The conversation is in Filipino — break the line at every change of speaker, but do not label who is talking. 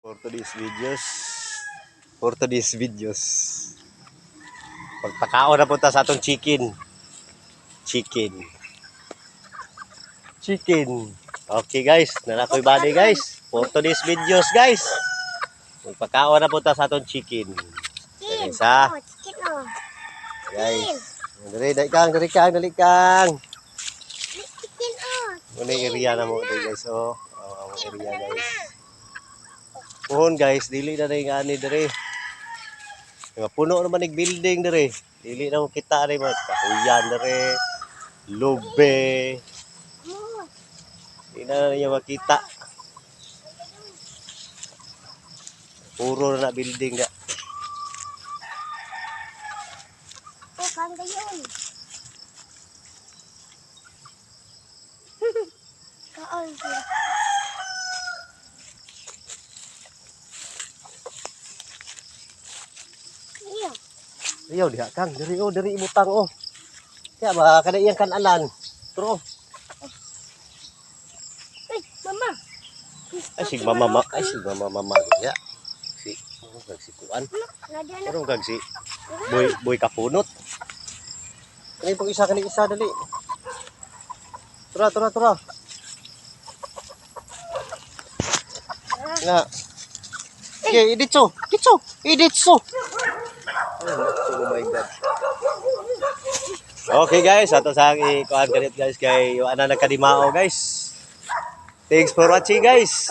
For today's videos, for today's videos, pagpakaon na punta sa atong chicken. Chicken. Okay guys, nanakoy body guys. For today's videos guys. Pagpakaon na punta sa atong chicken. Guys ha. Guys. Dali kang. Muna area na mo guys oh. Ang area guys. Puhon guys, dili na rin ani dire. Puno naman ng building dire. Dili na mo kita rin mga kahuyan dire. Lube. Hindi na niya makita. Puro na building ga.
Kang gayon. Kaon siya.
Ayaw diha kang, diri ibutang oh. Kaya ba kada iyang kanalan. Pero
Mama.
ay sig mama ya. Si kuan. Pero kag si boy kapunot. Kani pag isa dali. Tura. Nga. Okay, iditso. Oh my God. Okay guys, ato sa ikuan kanit guys kay ana nagkadimao guys. Thanks for watching guys.